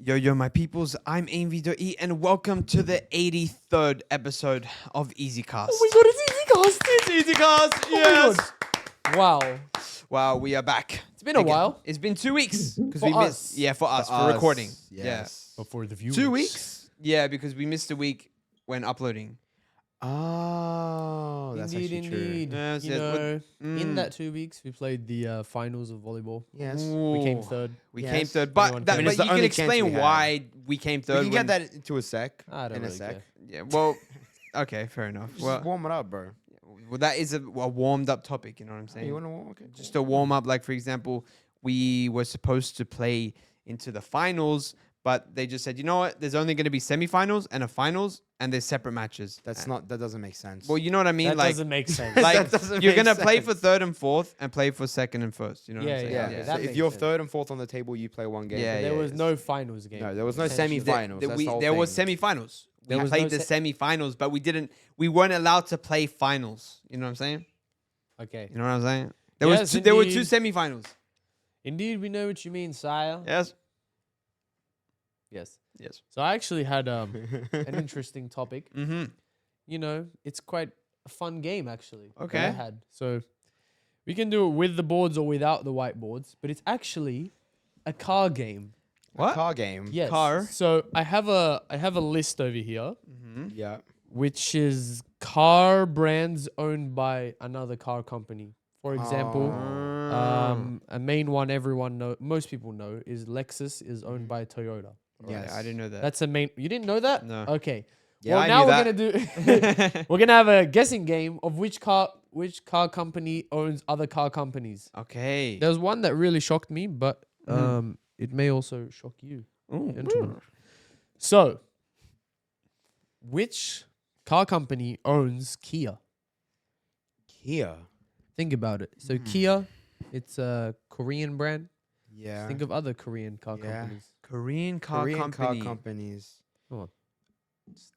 Yo, my peoples, I'm AimV.E and welcome to the 83rd episode of EasyCast. Oh my god, it's EasyCast! It's EasyCast, Oh yes! Wow. Wow, we are back. It's been a while. It's been 2 weeks. Because For we us. missed. Yeah, for us, for us, recording. yes. But for the viewers. 2 weeks? Yeah, because we missed a week when uploading. Oh, that's Indeed, actually true. indeed. Yes, You yes, know, Mm. in that 2 weeks, we played the finals of volleyball. Yes. We came Ooh, third. We Yes. came third. Anyone But, can. but It's the you can only chance we explain had. why we came We third. can get that into a sec. I don't in a really sec. care. Yeah, well, okay, fair enough. Just Well, warm it up, bro. that is a warmed up topic, you know what I'm saying? You want to warm? Okay. Just a warm up. Like, for example, we were supposed to play into the finals, but they just said, you know what? There's only going to be semifinals and a finals, and there's separate matches. That's not. That doesn't make sense. Well, you know what I mean? That like, doesn't make sense. like That doesn't you're make gonna play sense. for third and fourth, and play for second and first. You know what I'm saying? Yeah, yeah. that So if makes you're sense. third and fourth on the table, you play one game. Yeah, there was yes. no finals game. No, there was no essentially. semi-finals. That's the whole There was thing. semifinals. There We was played no the semifinals, but we weren't allowed to play finals. You know what I'm saying? Okay. You know what I'm saying? There Yes, was there were two indeed. semifinals. Indeed, we know what you mean, sire. Yes. Yes. Yes. So I actually had an interesting topic. Mm-hmm. You know, it's quite a fun game actually. that Okay. I had. So we can do it with the boards or without the whiteboards, but it's actually a car game. What? Car game. Yes. Car? So I have a list over here, Mm-hmm. Yeah. which is car brands owned by another car company. For example, a main one most people know is Lexus is owned by Toyota. Yes. I didn't know that. That's a main. You didn't know that? No. Okay. Yeah, well, I now knew we're that. gonna do. We're gonna have a guessing game of which car company owns other car companies. Okay. There's one that really shocked me, but it may also shock you, Ooh. gentlemen. So, which car company owns Kia? Kia. Think about it. So Kia, it's a Korean brand. Yeah. Think of other Korean car Yeah. companies. Korean car Korean company. car companies.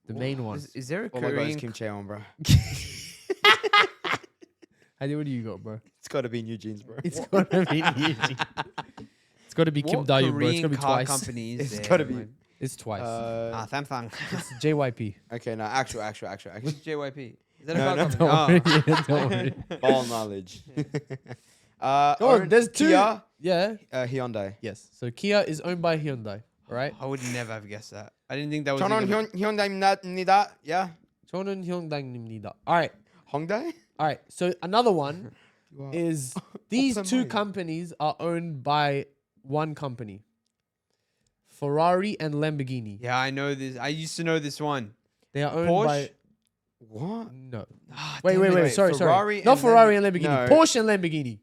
The main one. Is there a Oh my god, Korean? it's Kim Chae-on, bro. Hadi, what do you got, bro? It's got to be New Jeans, bro. It's gotta be Yeezy. It's gotta be Kim What Dayu, bro. It's Korean gotta be car twice. companies. It's there, gotta be- man? It's twice. Samsung. It's JYP. Okay, no, actual. What's JYP? Is that a No, car no, company? Don't Oh. worry. Yeah, don't worry. All knowledge. Go on, owned there's two. Kia, Yeah. Hyundai. Yes. So Kia is owned by Hyundai, right? I would never have guessed that. I didn't think that was. Chonon even- Hyundai nida. Yeah. 저는 Hyundai입니다. All right. Hongdae? All right. So another one Wow. is these Open two mind. companies are owned by one company. Ferrari and Lamborghini. Yeah, I know this. I used to know this one. They are owned Porsche? by What? no. Ah, Wait. damn it. Sorry. Ferrari Not and Ferrari and Lamborghini. no. Porsche and Lamborghini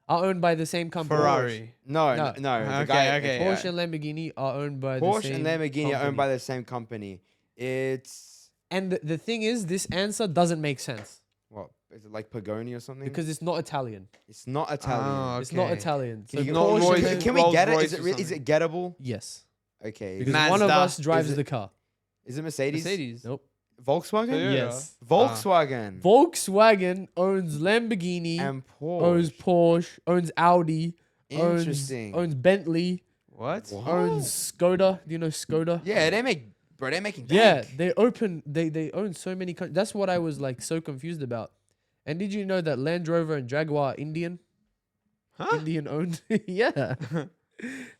are owned by the same company. Ferrari. No. No. The Okay, guy, okay. Porsche and Lamborghini are owned by the Porsche same and Lamborghini are owned company. by the same company. It's And the thing is, this answer doesn't make sense what? Is it like Pagani or something? because it's not Italian. it's not Italian. Oh, It's not okay. Italian. So Can, you, not Porsche Royce- and can we get it? Rolls-Royce Is it or is it gettable? yes, Okay. because one of Mazda. us drives Is it- the car. Is it Mercedes? Mercedes. Nope. Volkswagen? Toyota. Yes. Volkswagen. Volkswagen owns Lamborghini, and Porsche. owns Porsche, owns Audi, Interesting. owns Bentley, What? What? owns Skoda. Do you know Skoda? Yeah, they're making Yeah, bank. they own so many countries. That's what I was like so confused about. And did you know that Land Rover and Jaguar are Indian? Huh? Indian owned? Yeah.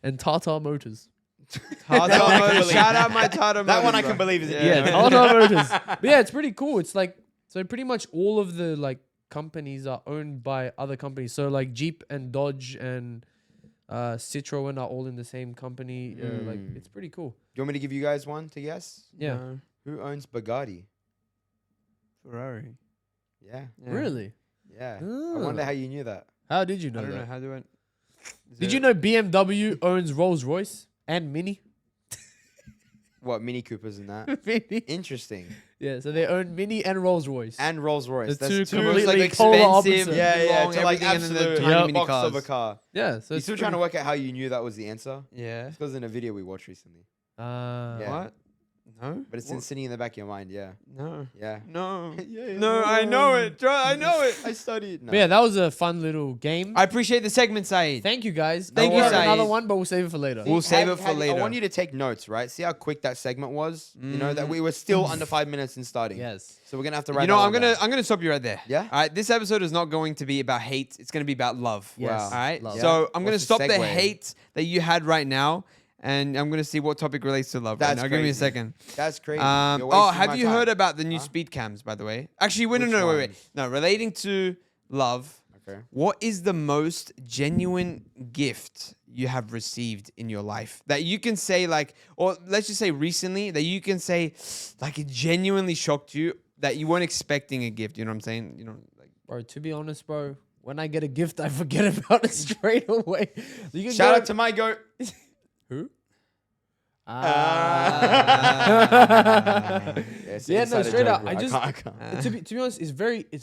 And Tata Motors. Tata That one I can Motors. believe. Shout out my Tata That one Motors, I can bro. believe is Yeah, Tata Motors. But yeah, it's pretty cool. It's like so pretty much all of the like companies are owned by other companies. So like Jeep and Dodge and Citroen are all in the same company. Like it's pretty cool. Do you want me to give you guys one to guess? Yeah. No. Who owns Bugatti? Ferrari. Yeah. Yeah. Really? Yeah. I Ah. wonder how you knew that. How did you I know don't know. that? How do I? Did you know BMW owns Rolls Royce and Mini? What, Mini Coopers and that? Mini. Interesting. Yeah, so they own Mini and Rolls Royce. And Rolls Royce. The That's two two completely like polar expensive. opposite. Yeah, long to like everything and then the absolute tiny Yep. mini box cars. of a car. Yeah, so You're it's still trying to work out how you knew that was the answer? Yeah. It's because in a video we watched recently. Uh, Yeah. What? No. But it's in sitting in the back of your mind. Yeah. No. Yeah. No. Yeah, No, I know it. I know it. I studied. No. But yeah, that was a fun little game. I appreciate the segment, Saeed. Thank you guys. Thank We you, have another Saeed. one, but we'll save it for later. We'll save it for Hadi, later. I want you to take notes, right? See how quick that segment was. You know that we were still under 5 minutes in starting. Yes. So we're gonna have to write. You know, that I'm one gonna down. I'm gonna stop you right there. Yeah? All right. This episode is not going to be about hate. It's gonna be about love. Yes. Wow. All right. Love. So Yeah. I'm gonna What's stop the the segue? hate that you had right now, and I'm gonna see what topic relates to love. That's right now. Give me a crazy. second. That's crazy. Oh, You're wasting have my you time. heard about the new Huh? speed cams? By the way, actually, wait, Which no, wait. ones? No, relating to love. Okay. What is the most genuine gift you have received in your life that you can say like, or let's just say recently that you can say like it genuinely shocked you that you weren't expecting a gift? You know what I'm saying? You know, like Bro, to be honest, bro, when I get a gift, I forget about it straight away. You can Shout go- out to my goat. Who? Yes, Yeah, no, inside straight joke, up. bro. I just- I can't. to be honest, it's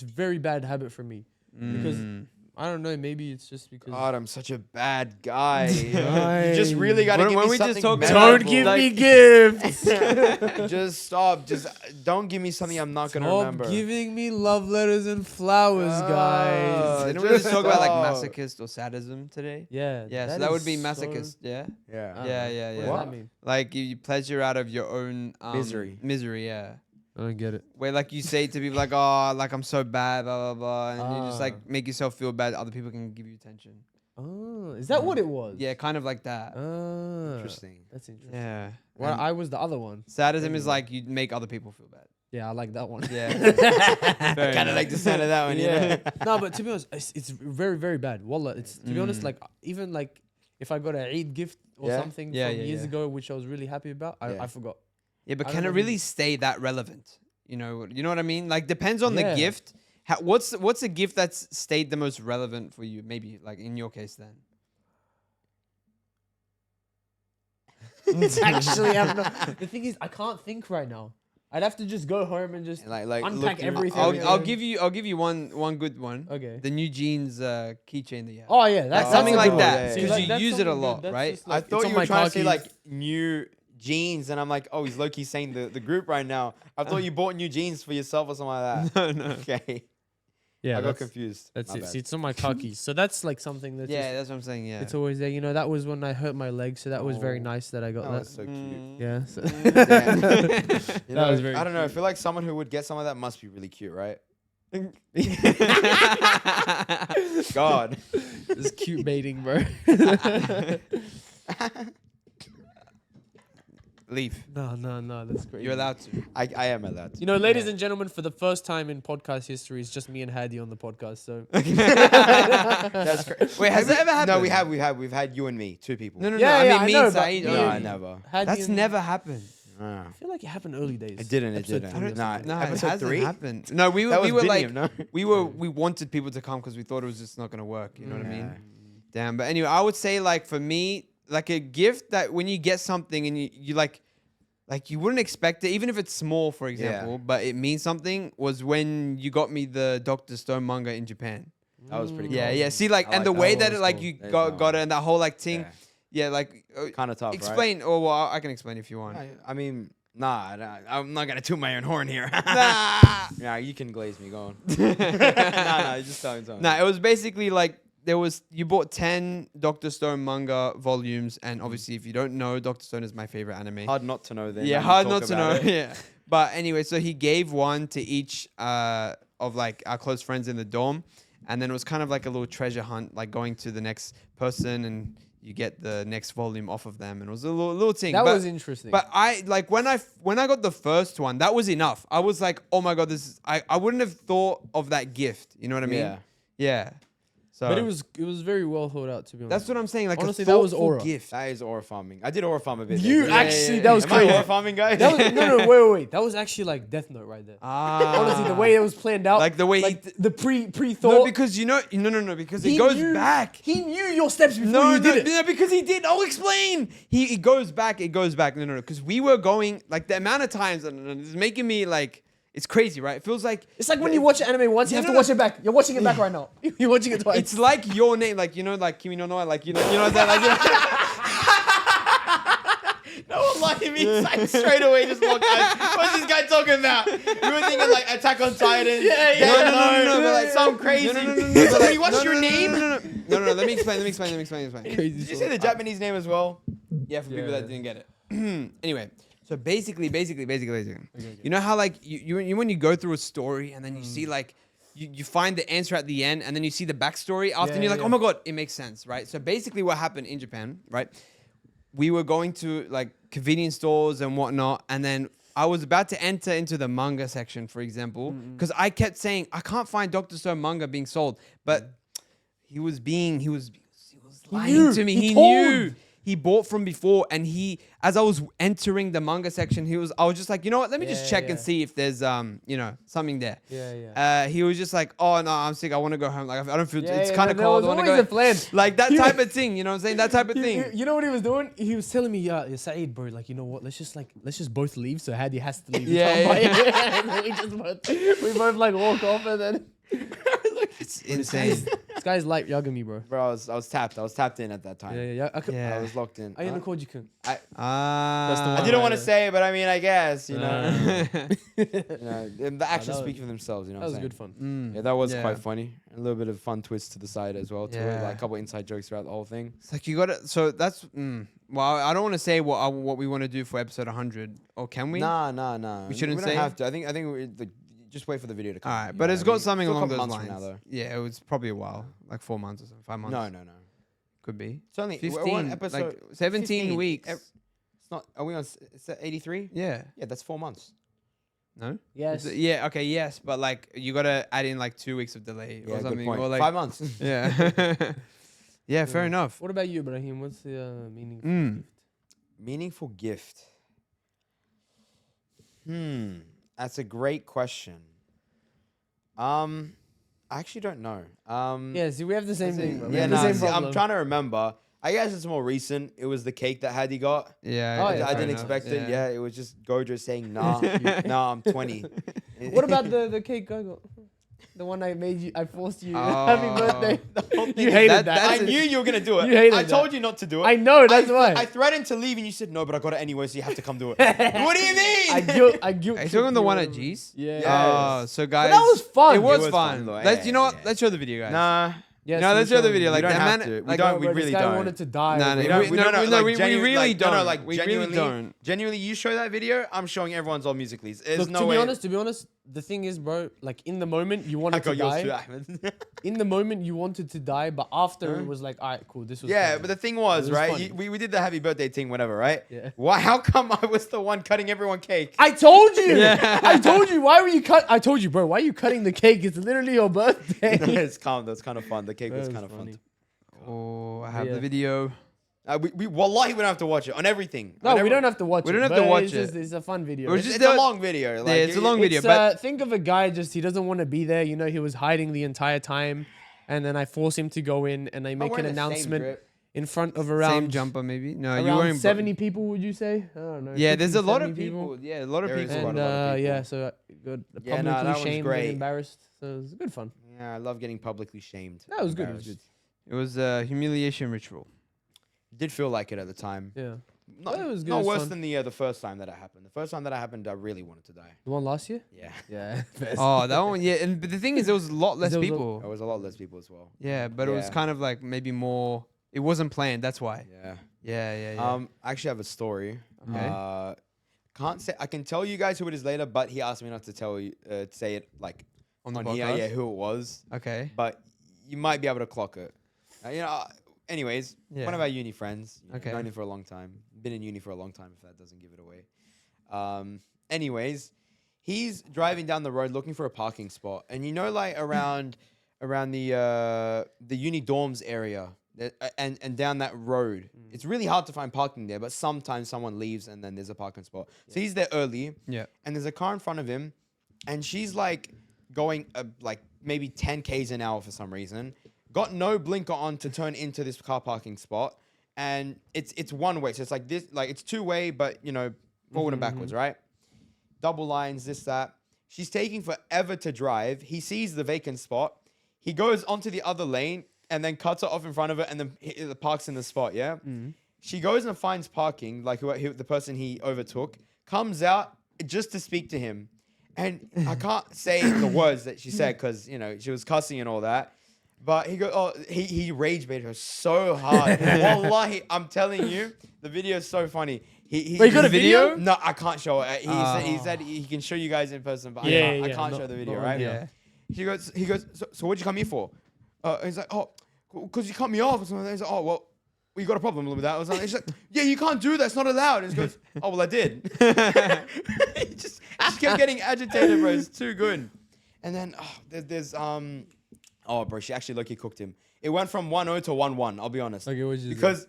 very bad habit for me because mm. I don't know. Maybe it's just because. God, I'm such a bad guy. you Guys. just really gotta When- give when me we just something. talk Don't about- give like- me gifts. Just stop. Just don't give me something I'm not gonna Stop remember. giving me love letters and flowers, guys. Didn't we just talk about like stop. masochist or sadism today? Yeah. Yeah, so that would is be so- masochist. Yeah, Yeah. I don't Yeah, know. yeah, What yeah. does What? that mean? like you pleasure out of your own Misery. Misery, yeah. I don't get it. Where like you say to people like, oh, like I'm so bad, blah blah blah, and you just Ah. like make yourself feel bad. Other people can give you attention. Oh, is that what it was? Yeah, kind of like that. Interesting. That's interesting. Yeah. Well, And I was the other one. sadism is like you make other people feel bad. Yeah, I like that one. Yeah. I Fair kind of enough. like the sound of that one. Yeah. Yeah. No, but to be honest, it's very, very bad. Wallah, it's to be honest, Mm. like even like if I got a Eid gift or Yeah. something Yeah, from yeah, years yeah. ago, which I was really happy about, Yeah. I forgot. Yeah, but I can it don't really really- stay that relevant? You know what I mean? Like depends on the Yeah. gift. What's a gift that's stayed the most relevant for you? Maybe like in your case then. Actually, the thing is, I can't think right now. I'd have to just go home and just Like unpack look through- everything. I'll again. give you one good one. Okay. The new jeans keychain that you have. Oh yeah, that's something a like good that, one. yeah, See, yeah. 'cause like, you that's use it a something lot, good. That's right? just, I like, thought it's on you were my trying to say car like keys. new jeans, and I'm like, oh, he's low key saying the group right now. I thought you bought new jeans for yourself or something like that. No, no. Okay. Yeah, I got that's, confused. that's My it. bad. See, it's on my car keys. So that's like something that's Yeah, just, that's what I'm saying. Yeah. it's always there. You know, that was when I hurt my leg, so that was very Oh. nice that I got That that. was so cute. Mm. Yeah. So Damn. You That was know, very I don't know. I feel like someone who would get some of that must be really cute, right? God. it's cute baiting, bro. Leave. No, that's great. You're allowed to. I am allowed to. You know, ladies and gentlemen, for the first time in podcast history, it's just me and Hadi on the podcast. So That's crazy. Wait, has that ever happened? No, we have. We've had you and me, two people. No, Yeah, I yeah, mean I me know, and but Saeed. me No, and- I never. Hadi That's and- never happened. Ah. I feel like it happened early days. It didn't. It Episode didn't. three or Nah, something. No, it episode hasn't 3. happened. No, we That were was like Biniam, no? we wanted people to come because we thought it was just not gonna work. You know what I mean? Yeah. Damn. But anyway, I would say like for me, like a gift that when you get something and you like you wouldn't expect it, even if it's small, for example, but it means something, was when you got me the Dr. Stone manga in Japan. That was pretty Yeah, cool. yeah. See, like, I and like the that. way That that was it, like cool. you That is got nice. it and that whole like thing. Yeah, like Kind of tough, explain. Or well, I can explain if you want. right? I mean, nah, I'm not gonna toot my own horn here. Nah. Yeah, you can glaze me. Go on. nah, you just tell me. Nah, it was basically like you bought 10 Dr. Stone manga volumes, and obviously if you don't know, Dr. Stone is my favorite anime. Hard not to know. Then Yeah, now you hard talk not to know. about it. Yeah. But anyway, so he gave one to each of like our close friends in the dorm, and then it was kind of like a little treasure hunt, like going to the next person and you get the next volume off of them, and it was a little thing. That but, was interesting. But I like when I got the first one, that was enough. I was like, oh my god, I wouldn't have thought of that gift. You know what I mean? Yeah. Yeah. So But it was very well thought out, to be honest. that's what I'm saying. Like Honestly, a that was thoughtful aura. gift. That is aura farming. I did aura farm a bit. You there. actually- that was Am I crazy. aura farming, guys? That was, no, wait. That was actually like Death Note right there. Honestly, the way it was planned out, Like the way he the pre no, thought. because no, because he it goes knew- back. He knew your steps before No, you did it. no, because he did. I'll explain. He goes back. It goes back. No, because we were going like the amount of times. It's making me like it's crazy, right? It feels like It's like when you watch an anime once, you Yeah, have no, to watch it back. You're watching it back right now. You're watching it twice. it's like your name, like like Kimi no No, like you know that, like. You know, No, like me straight away just logged eyes. What's this guy talking about? We were thinking like Attack on Titan. No, but like some crazy. Wait, what's your name? No. Let me explain. Crazy. Did you say the Japanese name as well? Yeah, for people that Yeah. didn't get it. Anyway, so basically, you know how like you when you go through a story and then you see like you find the answer at the end and then you see the backstory after and you're like, yeah. oh my god, it makes sense, right? So basically, what happened in Japan, right? We were going to like convenience stores and whatnot, and then I was about to enter into the manga section, for example, because I kept saying I can't find Doctor Stone manga being sold, but he was lying to me. He knew. He bought from before, and as I was entering the manga section, I was just like, you know what? Let me just check and see if there's something there. Yeah. He was just like, oh no, I'm sick. I want to go home. Like I don't feel. It's Yeah, kind of there cold. was I want to always go. a plan. Like that type of thing. You know what I'm saying? That type of thing. You know what he was doing? He was telling me, yeah, Saeed, bro, like, you know what? Let's just both leave. So Hadi has to leave. And then we both like walk off and then. It's insane. This guy's like Yagami, bro. Bro, I was tapped in at that time. Yeah. Yeah. I was locked in. I called you kun. I didn't want to say it, but I mean, I guess, you know. That The actions was- speak for themselves, you know what was I'm good saying? fun. Yeah, that was Yeah. quite funny. A little bit of fun twist to the side as well, too. Yeah. Like a couple inside jokes throughout the whole thing. It's like you got to. So that's. Well, I don't want to say what we want to do for episode 100, or can we? Nah. We shouldn't don't say? have to. I think just wait for the video to come. All right, you but know it's what I got mean? something Still a along couple those months lines. from now, though. Yeah, it was probably a while, like 4 months or something, 5 months. No. Could be. It's only 15, we're on episode like 17 15. weeks. It's not. Are we on 83? Yeah. Yeah, that's 4 months. No. Yes. Yeah. Okay. Yes, but like you gotta add in like 2 weeks of delay Yeah, or good something, point. or like 5 months. Yeah. Yeah. Fair enough. What about you, Ibrahim? What's the meaning? Meaningful gift. That's a great question. I actually don't know. Yeah, see, we have the same thing, bro. We Yeah, have no, the same see, I'm problem. trying to remember. I guess it's more recent. It was the cake that Hadi got. Yeah. Oh, I yeah, didn't fair expect it. Yeah, it was just Gojo saying, nah, nah, I'm 20. What about the cake I got? The one I made you, I forced you. Oh. Happy birthday. thing You is hated that- that. I that's knew you were going to do it. You hated I that. told you not to do it. I know, that's why. I threatened to leave and you said, no, but I got it anyway, so you have to come do it. What do you mean? I guilt. Are you tripped talking the you one or at whatever. G's? Yeah. Yeah. Oh, so guys, that was fun. It was was fun. fun, though. Let's, you know what? Yeah. Let's show the video, guys. Nah. Yeah, No, so let's we show the showed- video. We Like don't that have man, to. We like, don't. We Bro, really this guy don't. wanted to die. No, bro. no, We don't- we- we don't- no, like, we genuine- really like, no, don't. like, We really genuinely- don't. Genuinely, you show that video, I'm showing everyone's all musically. There's Look, no to way. be honest, the thing is, bro, like in the moment you I wanted to got yours die. too, Ahmed. In the moment you wanted to die, but after it was like, all right, cool, this was Yeah, funny. but the thing was, It was right? funny. We did the happy birthday thing, whatever, right? Yeah. Why? How come I was the one cutting everyone cake? I told you. Yeah. I told you. Why were you cut? I told you, bro. Why are you cutting the cake? It's literally your birthday. It's calm. That's kind of fun. The cake That was was kind of funny. fun. Oh, I have Yeah. the video. Wallahi, we don't have to watch it on everything. No, we don't have to watch it. We don't have to but watch it's just- it. It's a fun video. We're It's, just it's a do it- long video. Like, it's a long video, It's, but think of a guy he doesn't want to be there. You know, he was hiding the entire time, and then I force him to go in, and I make an announcement in front of same around jumper maybe. No, you around weren't. 70 people. Would you say? I don't know. Yeah, there's 50, a lot 70 of people. Yeah, a lot of There is people. a And lot of people. yeah, so I got Yeah, publicly no, that one's shamed and great. embarrassed. So it was good fun. Yeah, I love getting publicly shamed. That was good. It was Embarrassed. good. It was a humiliation ritual. Did feel like it at the time. Yeah. Not, it was good, not it was worse fun. than the first time that it happened. The first time that it happened, I really wanted to die. The one last year? Yeah. Yeah. Oh, that one. Yeah, and but the thing is, there was a lot less There was a- There people. was a lot less people as well. Yeah, but it was Yeah. kind of like maybe more. It wasn't planned. That's why. Yeah. Yeah. I actually have a story. Okay. Can't say. I can tell you guys who it is later, but he asked me not to tell you, say it like On the on podcast. here. Yeah, who it was. Okay. But you might be able to clock it. Anyways, Yeah. one of our uni friends. Okay. Known him for a long time. Been in uni for a long time. If that doesn't give it away. Anyways, he's driving down the road looking for a parking spot, and you know, like around the uni dorms area. And down that road, it's really hard to find parking there. But sometimes someone leaves and then there's a parking spot. So he's there early, Yeah. and there's a car in front of him, and she's like going like maybe 10 k's an hour for some reason. Got no blinker on to turn into this car parking spot, and it's one way. So it's like this, like it's two way, but you know, forward and backwards, right? Double lines, this that. She's taking forever to drive. He sees the vacant spot. He goes onto the other lane and then cuts it off in front of it and then parks in the spot, yeah? She goes and finds parking, like the person he overtook, comes out just to speak to him. And I can't say the words that she said because, you know, she was cussing and all that. But he rage baited her so hard. Wallahi, I'm telling you, the video is so funny. Wait, you got a video? No, I can't show it. He said he can show you guys in person, but I can't show the video, right? Yeah. He goes, so what'd you come here for? He's like, oh, because you cut me off or something. He's like, oh, well, you got a problem with that? I was like, he's like, yeah, you can't do that. It's not allowed. And he goes, oh, well, I did. He just kept getting agitated, bro. It's too good. And then bro, she actually low-key cooked him. It went from 1-0 to 1-1, I'll be honest. Okay, what did you Because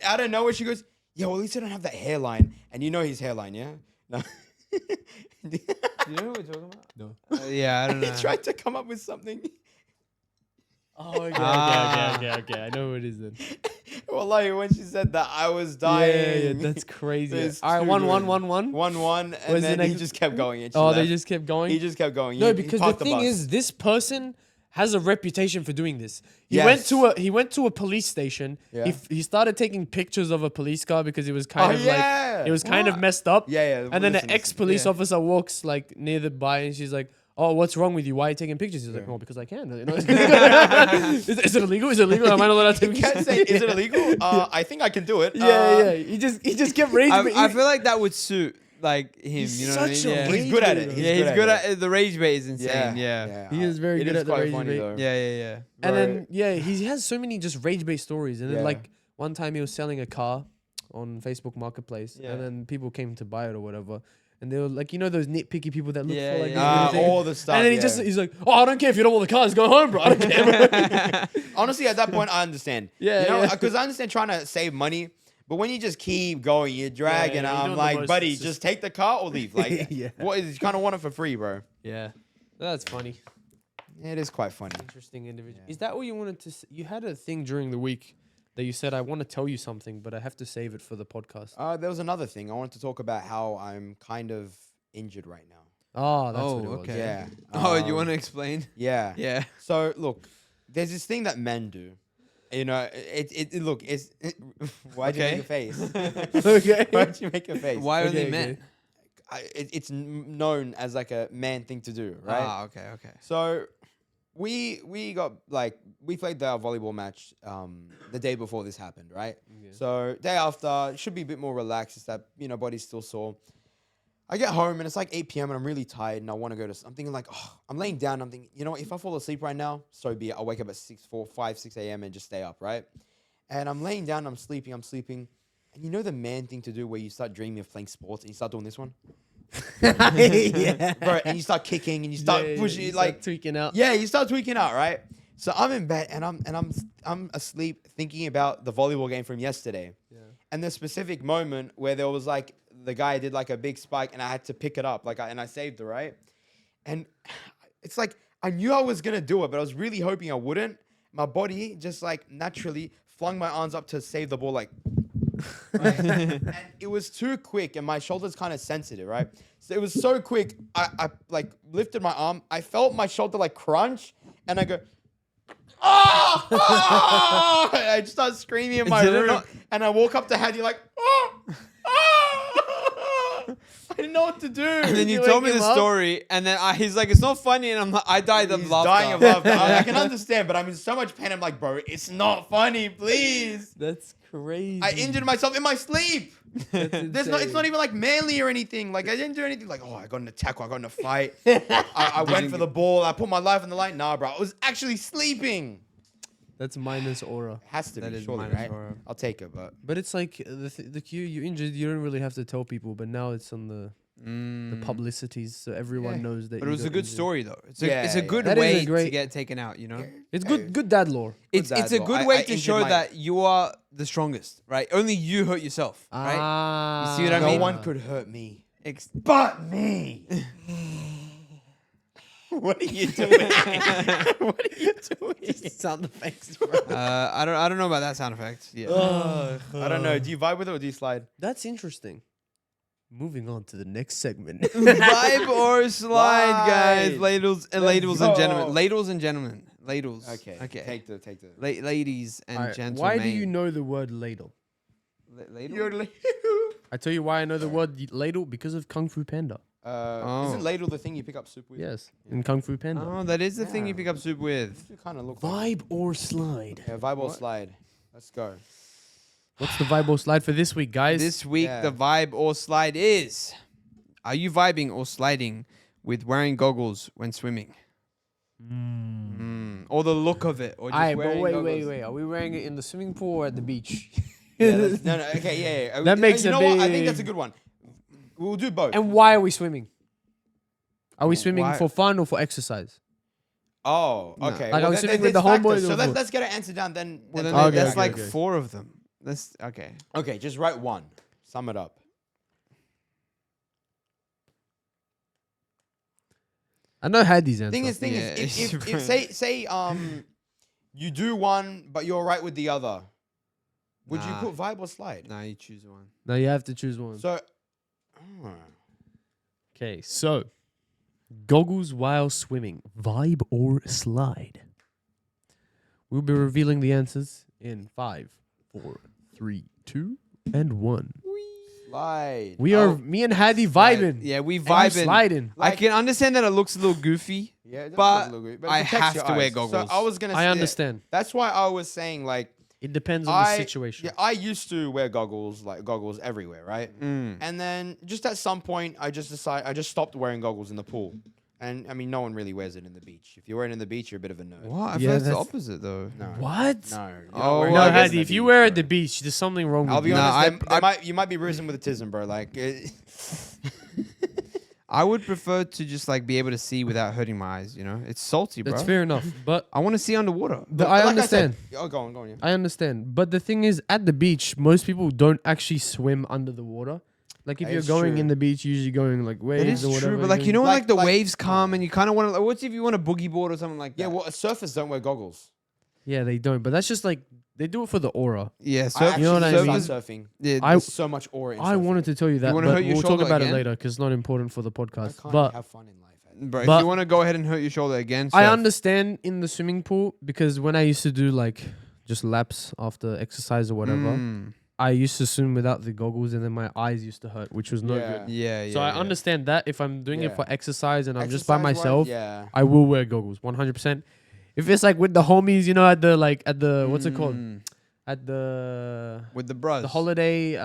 out of nowhere, she goes, yeah, well, at least I don't have that hairline. And you know his hairline, yeah? No. You know what we're talking about? No. Yeah, I don't know. He tried to come up with something. Oh, okay. I know who it is then. Wallahi, when she said that, I was dying. Yeah, that's crazy. It's All right, too 1-1, good. 1-1. 1-1, and Was then the he next- just kept going. And she Oh, left. they just kept going? He just kept going. No, He because the parked thing bus. is, this person has a reputation for doing this. He Yes. went to a police station. Yeah. He started taking pictures of a police car because it was kind of yeah. like it was kind of What? messed up. Yeah. And then listen, an ex-police yeah. officer walks like near the by and she's like, "Oh, what's wrong with you? Why are you taking pictures?" He's like, Yeah. "Oh, because I can." You know? is it illegal? Is it illegal? Am I not allowed to take You can't pictures? say, is it illegal? I think I can do it. Yeah. He just kept raging. I feel like that would suit like him. He's You know what I such mean? a Yeah. rage He's good at it. baiter. Yeah, he's good at it. The rage bait is insane. He is very It good is at the quite rage funny, bait. though. Yeah. And Bro. then he has so many just rage based stories. And then Yeah. like one time he was selling a car on Facebook Marketplace, Yeah. and then people came to buy it or whatever. And they were like, you know, those nitpicky people that look Yeah, for like yeah. these little things? All the stuff. And then he's like, "Oh, I don't care if you don't want the cars, go home, bro. I don't care." Honestly, at that point, I understand. Yeah, You know, yeah. because I understand trying to save money. But when you just keep going, you're dragging. yeah, you're I'm doing the like, most. buddy, It's just take the car or leave. Like, Yeah. what is? You kind of want it for free, bro. Yeah, that's funny. It is quite funny. Interesting individual. Yeah. Is that what you wanted to? You had a thing during the week that you said, "I want to tell you something, but I have to save it for the podcast." There was another thing. I wanted to talk about how I'm kind of injured right now. Oh, that's Oh, what it was. okay. Yeah. Oh, you want to explain? Yeah. Yeah. So look, there's this thing that men do. You know, look, why'd you Okay. make a face? Okay. Why'd you make a face? Why are Okay, they okay. men? It's known as like a man thing to do, right? Ah, okay. So we played the volleyball match the day before this happened, right? Yeah. So day after should be a bit more relaxed. It's that body's still sore. I get home and it's like 8 p.m. and I'm really tired and I want to go to. I'm thinking like, oh, I'm laying down. I'm thinking, you know what? If I fall asleep right now, so be it. I'll wake up at 6 a.m. and just stay up, right? And I'm laying down. I'm sleeping. And you know the man thing to do where you start dreaming of playing sports and you start doing this one, Yeah. bro, and you start kicking and you start pushing, you like start tweaking out. yeah, you start tweaking out, right? So I'm in bed and I'm asleep thinking about the volleyball game from yesterday. Yeah. And the specific moment where there was like the guy did like a big spike and I had to pick it up, and I saved it, right? And it's like I knew I was gonna do it, but I was really hoping I wouldn't. My body just like naturally flung my arms up to save the ball, like right? And it was too quick and my shoulder's kind of sensitive, right? So it was so quick, I like lifted my arm, I felt my shoulder like crunch, and I go, oh! Oh! I just started screaming in my Did it room, not- and I woke up to Hadi like, oh! Oh! I didn't know what to do. And then you you told wake me him the up? story, and then he's like, "It's not funny," and I'm like, I died of He's laughter. dying of laughter. I can understand, but I'm in so much pain. I'm like, bro, it's not funny, please. That's crazy. I injured myself in my sleep. That's It's insane. not even like manly or anything. Like I didn't do anything. Like, oh, I got in a tackle, I got in a fight. I went for the ball. I put my life on the line. Nah, bro, I was actually sleeping. That's minus aura. Has to That be, is surely, minus right? aura. I'll take it, but But it's like the cue you injured, you don't really have to tell people, but now it's on the publicities, so everyone Yeah. knows that. But it you was a got good injured. story though. It's a Yeah, good That is a way to great- get taken out. You know, It's good dad lore. it's dad a lore. good I way to injured show my- that you are the strongest, right? Only you hurt yourself, right? Ah, see what I no mean? one could hurt me Ex- but me. What are you doing? What are you doing? Sound effects, bro. I don't know about that sound effect. Yeah. I don't know. Do you vibe with it or do you slide? That's interesting. Moving on to the next segment. Vibe or slide, guys. Slide. Ladles and Let's ladles and gentlemen. go. Ladles and gentlemen. Ladles. Okay. Okay. Take the. Ladies and Alright, gentlemen. why do you know the word ladle? Ladle? Your I tell you why I know the word ladle because of Kung Fu Panda. Isn't ladle the thing you pick up soup with? Yes, in Kung Fu Panda. Oh, that is the thing you Yeah. pick up soup with. You kind of look like Vibe or slide? yeah, vibe or slide. Let's go. What's the vibe or slide for this week, guys? This week, Yeah. the vibe or slide is: are you vibing or sliding with wearing goggles when swimming? Or the look of it, or just Alright, but wearing wait, goggles? wait. Are we wearing it in the swimming pool or at the beach? Yeah, no, okay, yeah. That makes you a know what? I think big- that's a good one. We'll do both. And why are we swimming? Are we swimming Why- for fun or for exercise? Oh, No. okay. Like, I was then sitting with there's the homeboys factors. So or let's, what? let's get an answer down. Then, Well, then then Okay, that's okay, like okay. 4 of them. That's okay. okay, just write one. Sum it up. I know Hadi's answer. Thing is, Yeah, if say you do one, but you're right with the other, would you Nah. put vibe or slide? Now you choose one. No, you have to choose one. So, Okay, so goggles while swimming, vibe or slide? We'll be revealing the answers in 5, 4, 3, 2, and 1. slide. We are Oh, me and Hadi vibing. Yeah, we And you vibing. sliding. I Like- can understand that it looks a little goofy. Yeah, it does but look a little good, I it protects have your to wear eyes. goggles. So I was gonna. I say- understand. That's why I was saying like It depends on the I situation. Yeah, I used to wear goggles everywhere, right? Mm. And then just at some point, I just stopped wearing goggles in the pool. And I mean, no one really wears it in the beach. If you wear it in the beach, you're a bit of a nerd. What? I Yeah, feel it's the that's- opposite though. No. What? No. you're not Oh, wearing No, well, I goggles Hadi, in if the you beach, wear it at bro. the beach, there's something wrong with I'll be you. Nah, honest. I- you might be bruising with autism, bro. Like, I would prefer to just like be able to see without hurting my eyes. You know, it's salty, bro. That's fair enough. But I want to see underwater. I understand. Go on. Yeah. I understand. But the thing is, at the beach, most people don't actually swim under the water. Like if That you're is going true. in the beach, you're usually going like waves It is or whatever. true, but like you going- know, when, Like- like the like- waves come and you kind of want to. Like, what if you want a boogie board or something like that? Yeah, well, surfers don't wear goggles. Yeah, they don't. But that's just like they do it for the aura. yeah. I Surf, actually You know what I love mean? surfing. yeah, I- There's so much aura in I surfing. wanted to tell you that, wanna but hurt your we'll talk shoulder about again? it later because it's not important for the I podcast. can't But have fun in life. bro. If but- you want to go ahead and hurt your shoulder again, I surf. understand in the swimming pool because when I used to do like just laps after exercise or whatever, Mm. I used to swim without the goggles and then my eyes used to hurt, which was no Yeah. good. Yeah, yeah. So I yeah. understand that if I'm doing it Yeah. for exercise and I'm just by Exercise-wise, myself, Yeah. I will wear goggles 100%. If it's like with the homies, you know, at the what's it called? Mm. At the With the bros. holiday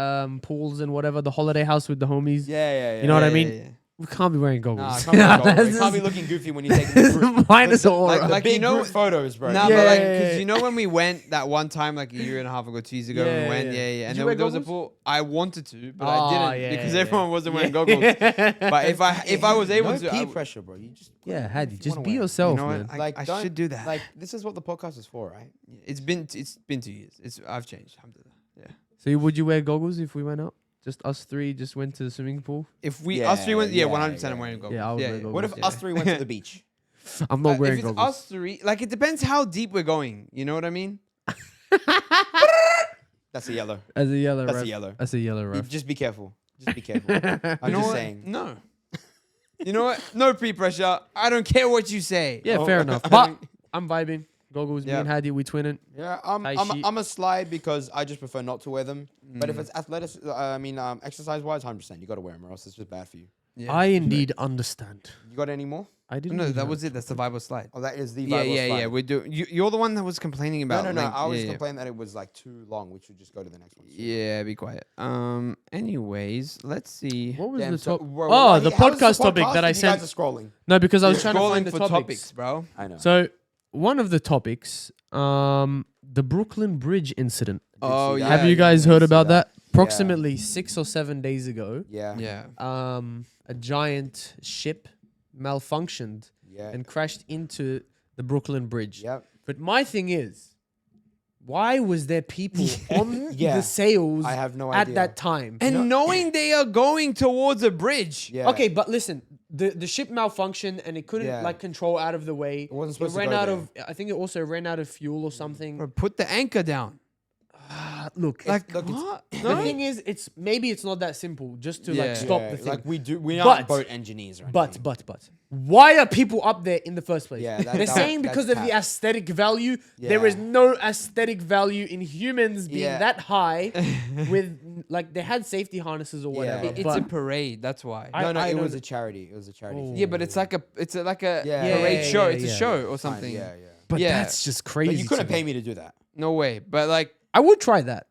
pools and whatever, the holiday house with the homies. Yeah. You know what I mean? Yeah. We can't be wearing goggles. Nah, can't be wearing goggles. You can't be looking goofy when you're taking the group. Minus the aura. Like, Like, big you know- group photos, bro. Nah, Yeah, but like, yeah, cause yeah. you know when we went that one time, like a year and a half ago, 2 years ago, Yeah, we went, yeah. yeah, Did and you then wear there was a goggles? pool. I wanted to, but Ah, I didn't yeah, because yeah, everyone yeah. wasn't wearing Yeah. goggles. But if I was able no to, I peer w- pressure, bro. You just Yeah, Hadi, you just wanna be wear it. yourself, you know man. what? Like, I don't- should do that. Like, this is what the podcast is for, right? It's been 2 years. I've changed. Alhamdulillah. Yeah. So would you wear goggles if we went out? Just us three just went to the swimming pool? If we Yeah, us three went, yeah, yeah, 100%. I'm yeah. wearing goggles. Yeah, I would wear goggles. What if Yeah. us three went to the beach? I'm not wearing if it's goggles. us three, like it depends how deep we're going. You know what I mean? That's a yellow. As a yellow That's ref. a yellow. That's a yellow You ref. just be careful. Just be careful. I'm You know just what? saying. No. You know what? No peer pressure. I don't care what you say. Yeah, Oh, fair I enough. don't- But I'm vibing. Goggles, me Yeah. and Hadi, we twinning. Yeah, Tie sheet. I'm a slide because I just prefer not to wear them. But Mm. if it's exercise wise, 100%. You got to wear them, or else it's just bad for you. Yeah. I indeed understand. You got any more? I didn't No, know that was it. That's the Bible slide. Oh, that is the Yeah, Bible yeah, slide. yeah. We do. You're the one that was complaining No, about. no. length. I was yeah, complaining that it was like too long. We should just go to the next one. Yeah, be quiet. Anyways, let's see. What was Damn, the so, top? bro, Oh, like, the how is podcast topic that I you sent. guys are scrolling. No, because I was You're trying to scrolling find the for topics. bro. I know. So one of the topics, the Brooklyn Bridge incident. Oh, see yeah. that. Have you yeah, guys did heard see about that. that? Approximately 6 or 7 days ago, Yeah. Yeah. a giant ship malfunctioned Yeah. and crashed into the Brooklyn Bridge. Yep. But my thing is, why was there people on Yeah. the sails I have no at idea. that time? And knowing they are going towards a bridge. Yeah. Okay, but listen, the ship malfunctioned and it couldn't Yeah. like control out of the way. It wasn't supposed to ran go out there. of. I think it also ran out of fuel or something. Bro, put the anchor down. look, Like look, what? the No? thing is, maybe it's not that simple just to Yeah. like stop the thing. Like we aren't But- boat engineers or But anything. why are people up there in the first place? Yeah, they're saying that's because of the cap. aesthetic value. There Yeah. is no aesthetic value in humans being Yeah. that high. With like they had safety harnesses or whatever. Yeah. It's but a parade. That's why. I- No, it don't- was a charity. It was a charity. Oh. thing. Yeah, but it's like a Yeah. parade Yeah, show. yeah, It's a yeah. show or Fine, something. Yeah. but yeah. that's just crazy. But you couldn't to me. pay me to do that. No way. But like, I would try that,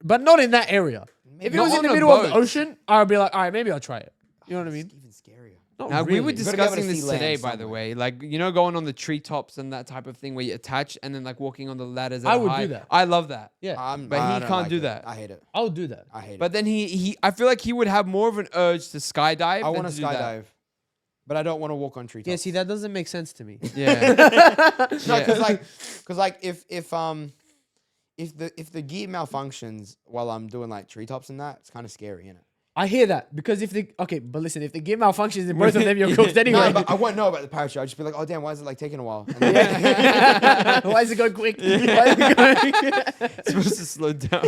but not in that area. If it Not was in on the a middle of the boat. ocean, I'd be like, all right, maybe I'll try it. You know what I mean? It's even scarier. Not now, we were really. You gotta be able to discussing this see land today, by the somewhere. way. Like, going on the treetops and that type of thing where you attach and then like walking on the ladders. I that are would high. do that. I love that. Yeah, But I he don't can't like do it. that. I hate it. I would do that. I hate it. But then I feel like he would have more of an urge to skydive. I want want to skydive, but I don't want to walk on treetops. Yeah, see, that doesn't make sense to me. Yeah. No, Yeah. because if the gear malfunctions while I'm doing like treetops and that, it's kind of scary, isn't it? I hear that because if but listen, if the gear malfunctions in both of them, you're cooked anyway. No, but I won't know about the parachute. I'll just be like, oh damn, why is it like taking a while? And then, Why is it going quick? Why is it going? It's supposed to slow down.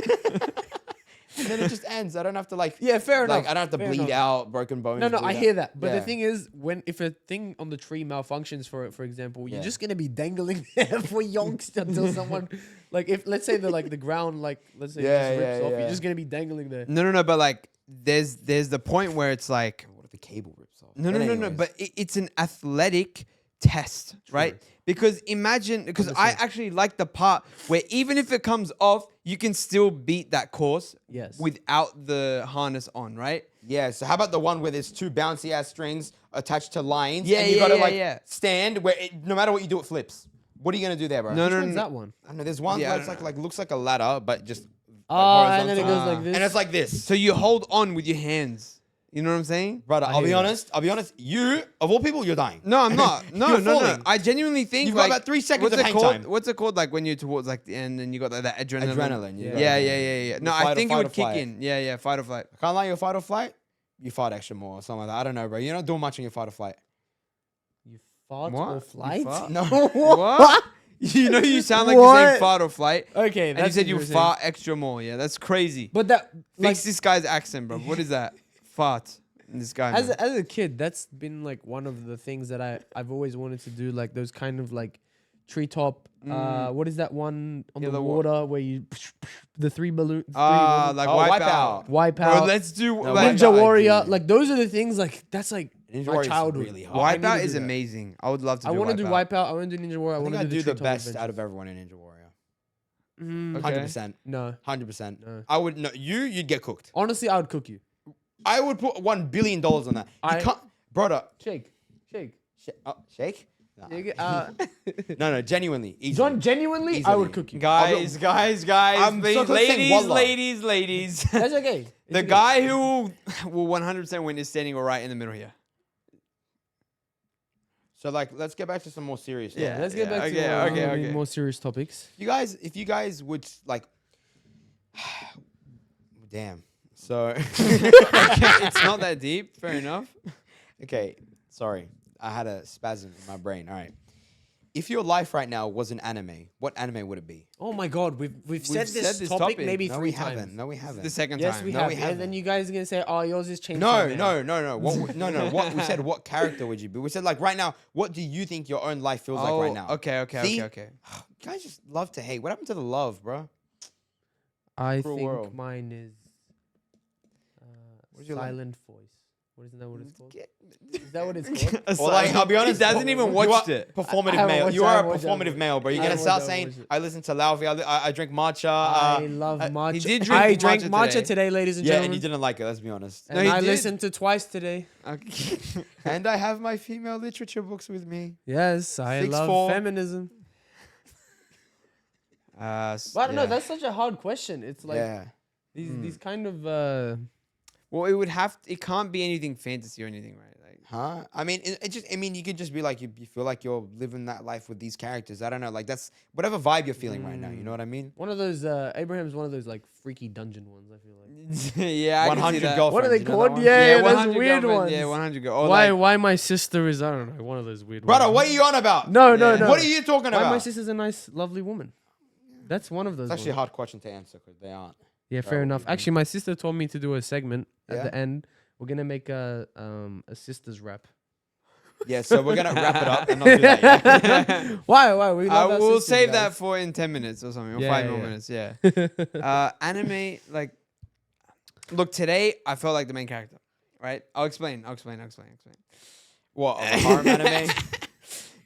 and then it just ends. I don't have to like. Yeah, fair enough. Like I don't have to Fair bleed enough. out, broken bones. No, I bleed hear out. that. But the Yeah. thing is, if a thing on the tree malfunctions, for example, you're Yeah. just gonna be dangling there for yonks until someone, like, if let's say the ground, like, let's say Yeah, it just rips yeah, off, yeah. you're just gonna be dangling there. No. But like, there's the point where it's like, What if the cable rips off? no. But But anyways. it's an athletic test, right? Because imagine, because I actually like the part where even if it comes off, you can still beat that course Yes. without the harness on, right? Yeah, so how about the one where there's two bouncy ass strings attached to lines? Yeah, and you yeah, gotta yeah, like yeah. stand where no matter what you do, it flips. What are you gonna do there, bro? No, Which no, one's no. that one? I don't know. There's one Yeah, I that's don't like looks like a ladder, but just Oh, and then it horizontal. goes like this. and it's like this. So you hold on with your hands. You know what I'm saying? Brother, I'll hear be that. honest. I'll be honest. You, of all people, you're dying. No, I'm not. No, You're no. falling. I genuinely think You've got like, about 3 seconds what's of it hang called? time. What's it called? Like when you're towards like the end and you got like, that adrenaline. Adrenaline. Yeah. Yeah. No, Fight I or think it fight or would kick flight. in. Yeah. Fight or flight. Can't lie, your fight or flight. You fight extra more or something like that. I don't know, bro. You're not doing much on your fight or flight. You fart What? or You fart? fart? No. What? You know, you sound like you're saying What? fart or flight. Okay, And you that's said you what you're saying. fart extra more. Yeah, that's crazy. But that, like, Fix this guy's accent, bro. What is that? Fart. This guy. as man. as a kid, that's been like one of the things that I've always wanted to do, like those kind of like treetop. What is that one on Yeah, the the wa- water where you the three balloon? Like Oh, wipe Wipeout. out. Wipe Bro, out. let's do No, like, Wipeout, Ninja I Warrior, do. like those are the things. Like that's like Ninja my Warrior's childhood. really hard. I need to Wipeout do is that. amazing. I would love to. I do want to do Wipeout. Wipeout. I want to do Ninja Warrior. I I want think to I do do the Treetop best Adventures. out of everyone in Ninja Warrior. Mm, 100%. No, 100%. No. I would no. You'd get cooked. honestly, I would cook you. I would put $1 billion on that. You I- can't, brother. Shake. Shake? Nah. Shake. No, genuinely. Easily. John, genuinely, I would Easily. cook you. Guys, I'm so close to saying wallah. ladies. That's okay. The It's okay. guy who will 100% win is standing right in the middle here. So like, let's get back to some more serious. Yeah, stuff. let's get back okay, to okay. more serious topics. If you guys would like, damn. So, It's not that deep. Fair enough. okay, sorry, I had a spasm in my brain. All right, if your life right now was an anime, what anime would it be? Oh my God, we've said said this this topic topic. maybe No, three we times. haven't. No, we haven't. The second Yes, time. we No, have. we And haven't. then you guys are gonna say, "Oh, yours is changed." No. What? What we said? What character would you be? We said like right now. What do you think your own life feels like right now? Okay. See? You You guys just love to hate. What happened to the love, bro? I Cruel think world. mine is What's your life? silent voice. Isn't that what it's called? Is that what it's called? Well, like, I'll be honest. He doesn't even you watched are it. Performative haven't male. watched You it, I are a haven't watched it, I performative haven't male, bro. You're I gonna haven't start watched it, I saying, haven't watched "I listen to Lauvi. I drink matcha." I love matcha. he did I drink drank matcha matcha today. today, ladies and Yeah, gentlemen. and you didn't like it. Let's be honest. And No, he I did. listened to twice today. Okay. And I have my female literature books with me. Yes, I 6'4". love feminism. But I don't know. Yeah. That's such a hard question. It's like Yeah. these kind of. Well, it would have. It can't be anything fantasy or anything, right? Like, Huh? I mean, it just. I mean, you could just be like, you feel like you're living that life with these characters. I don't know. Like that's whatever vibe you're feeling right now. You know what I mean? One of those Abraham's one of those like freaky dungeon ones. I feel like. yeah, I can see 100 that. girlfriends. What are they you know that called? one? Yeah, those 100 weird girlfriends, ones. Yeah, 100 girl. Or Why? like, Why my sister is? I don't know. One of those weird Brother, ones. what are you on about? No, Yeah. no. What are you talking Why about? my sister's a nice, lovely woman. That's one of those. It's actually a ones. hard question to answer because they aren't. Yeah, That fair would enough. be- Actually, my sister told me to do a segment at Yeah? the end. We're gonna make a sisters rap. Yeah, so we're gonna wrap it up and not do that yet. Why? We love our We'll sisters, save that guys. for in 10 minutes or something, or Yeah, 5 yeah, more yeah. minutes. Yeah. Anime, like, look, today I felt like the main character, right? I'll explain. What, of a harem anime?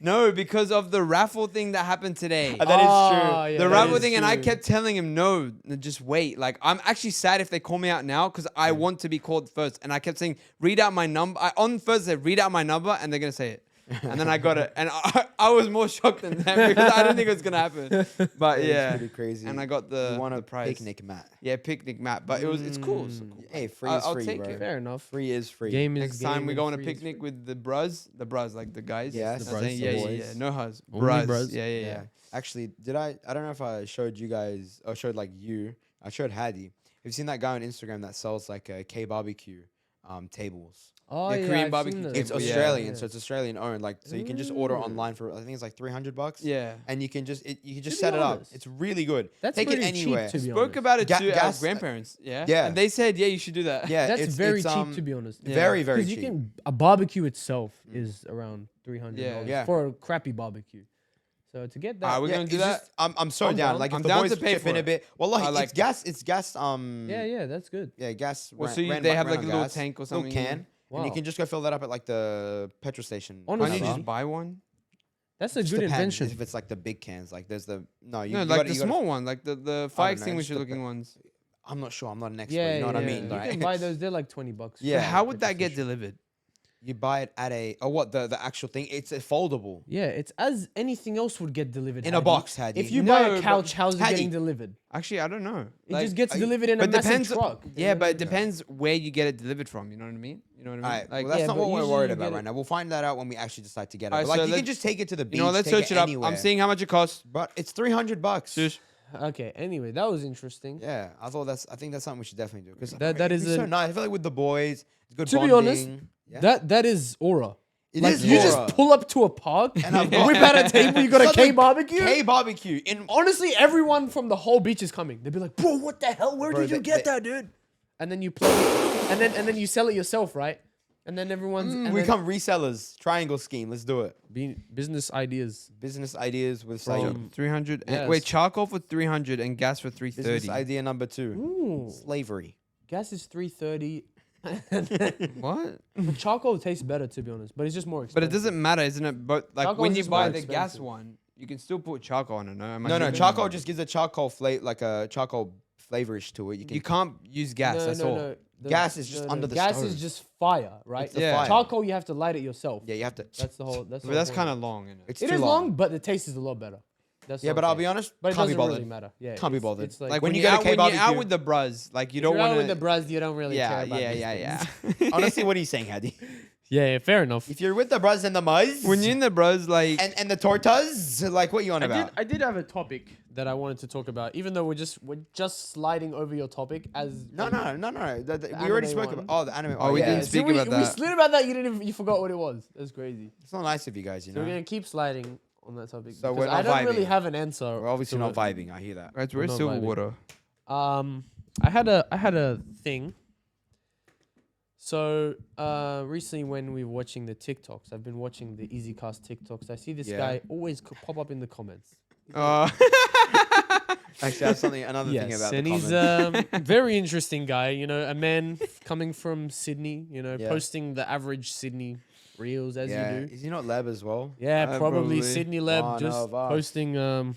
No, because of the raffle thing that happened today. That is true. Yeah, The that raffle is thing, and I true. kept telling him, no, just wait. Like, I'm actually sad if they call me out now because I want to be called first. And I kept saying, read out my number. On first, I said, read out my number, and they're going to say it. And then I got it. And I was more shocked than them because I didn't think it was going to happen. But It's yeah. pretty crazy. And I got You the, want a the prize. picnic mat. Yeah, picnic mat. But it's cool. It's cool. Hey, free I'll- is I'll free, take bro. it. Fair enough. Free is free. Game is Next time game we and go on a free is picnic free. with the bros, like the guys. Yes, I'm the saying, bros, yeah, the yeah, boys. yeah. No hus. Only Bros. bros. Yeah. Actually, I don't know if I showed you guys or showed like you. I showed Hadi. Have you seen that guy on Instagram that sells like K barbecue tables? Oh Yeah, yeah, Korean I've barbecue seen It's table, those. yeah. Australian, so it's Australian owned. Like, so you can just order Ooh. online for I think it's like $300. Yeah. And you can just you can just be set it up. honest, It's really good. That's Take it pretty cheap, anywhere. to be Spoke honest. about it to our gas- grandparents. Yeah. yeah. And they said, yeah, you should do that. Yeah, That's it's very it's, cheap, to be honest. Yeah. Very very Because cheap. you can a barbecue itself is around $300 Yeah. for a crappy barbecue. So to get that, Alright, we're Yeah, gonna do it's that. just- I'm so I'm down. down. Like if I'm the down boys to pay chip for in a it. bit. Well, I like it's gas. It's gas. yeah, that's good. Yeah, gas. Well, ran- so ran they by- have ran like a on little gas, tank or little something. can, and you Wow. can just go fill that up at like the petrol station. Why don't you Honestly, just buy one? That's a Just good depends invention. If it's like the big cans, like there's the no, you No, you like gotta- the you gotta- small one, like the fire just extinguisher the looking pe- ones. I'm not sure. I'm not an expert. Yeah, you know what I yeah. mean? You Like, can buy those. They're like $20. Yeah. But how would petrol that get station. delivered? you buy it at a what the actual thing? It's a foldable Yeah, it's as anything else would get delivered in a Hadi. box, Hadi. If you buy No, a but couch, how's it Hadi- getting delivered? Actually, I don't know. It Like, just gets I- delivered in a but massive depends. truck. Yeah, but it depends where you get it delivered from. You know what I mean? You know what I mean? Alright, Like, well, that's yeah, not but what we're usually worried you about get right it- now. We'll find that out when we actually decide to get it. Alright, But, like so you can let's- just take it to the beach. you know, let's take search it up. anywhere. I'm seeing how much it costs. but it's $300. Shush. Okay. Anyway, that was interesting. Yeah, I think that's something we should definitely do because That is so a- nice. I feel like with the boys, it's good. To be bonding. honest, Yeah. That is aura. It Like is you aura. just pull up to a park And I've got- whip out a table. You got a Something- K barbecue. K barbecue in Honestly, everyone from the whole beach is coming. They'd be like, "Bro, what the hell? Where Bro, did you they- get that, dude?" And then you play, and then you sell it yourself, right? And then everyone's and we then become resellers. Triangle scheme. Let's do it. business ideas. Business ideas with From- Saeed. 300. Yes. Wait, charcoal for 300 and gas for Business 330. idea number 2. Ooh, Slavery. gas is $330. What? But charcoal tastes better, to be honest, but it's just more But expensive. it doesn't matter, isn't it? But like Charcoal when is you just buy more the gas expensive. one, you can still put charcoal on it. No, Am I No, tripping? charcoal just gives a charcoal flavor, like a charcoal flavorish to it. You can't use gas. No, that's no, all. no. Gas is just under the gas stove. is just fire, right? It's the Yeah. fire. Charcoal, you have to light it yourself. Yeah, you have to. That's the whole. That's the But whole that's point. kind of long, isn't it? It's It too is long, but the taste is a lot better. That's Yeah, what but I'm I'll saying. be honest. But it Can't be doesn't bothered. really matter. Yeah, Can't be it's- bothered. It's like, Like when when you you're go out, to when you're out K-barbecue- with the bros, like you if don't you're out want with the bros, you don't really care Yeah, about yeah, these yeah, things. yeah. Honestly, what are you saying, Hadi? Yeah, fair enough. If you're with the bros and the muzz, When you're in the bros, like and the tortas, like what you on about? I did have a topic that I wanted to talk about, even though we're just sliding over your topic as No. We already anime spoke one. about. Oh, the anime. Oh, we didn't So speak we, about we that. slid about that. You forgot what it was. That's crazy. It's not nice of you guys, you So know. we're gonna keep sliding on that topic. So because we're I not don't really vibing. have an answer. We're obviously to not it. vibing. I hear that. right, We're we're not silver vibing. water. I had a thing. So recently, when we were watching the TikToks, I've been watching the EasyCast TikToks. I see this Yeah. guy always pop up in the comments. Actually, I have another thing Yes, about and the he's comment. a very interesting guy. You know, a man coming from Sydney. You know, Yeah. posting the average Sydney reels as Yeah, you do. is he not Leb as well? Yeah, probably probably Sydney Lab one just of us. posting one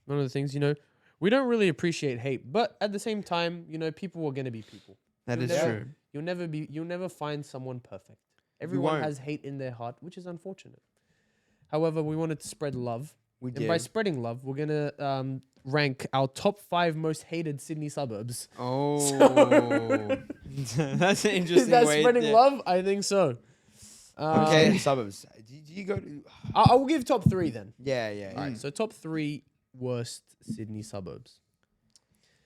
of the things. You know, we don't really appreciate hate, but at the same time, you know, people are gonna be people. That is You'll never- true. You'll never find someone perfect. Everyone won't. has hate in their heart, which is unfortunate. However, we wanted to spread love. We And by spreading love, we're gonna rank our top 5 most hated Sydney suburbs. Oh, that's an interesting Is that way. spreading to- love? I think so. Okay, Okay. suburbs. Do you go to? I will give top 3 then. Yeah. All right, so top 3 worst Sydney suburbs.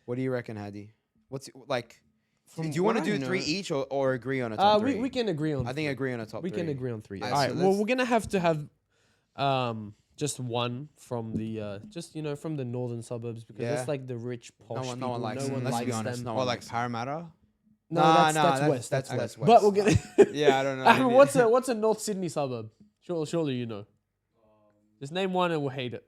What do you reckon, Hadi? What's like? From Do you want to what I do 3 know- each or agree on a top 3? We can agree on. I think agree on a top we 3. can agree on 3. Alright, All right. so Well, let's- we're gonna have to have just one from the from the northern suburbs because Yeah. that's like the rich posh no people. one likes no them. one Let's likes be honest, them. no Or one like likes them. Parramatta. No, Nah, that's west. that's That's west. But we'll get. Yeah, I don't know. I mean, what's a North Sydney suburb? Surely you know. Just name one and we'll hate it.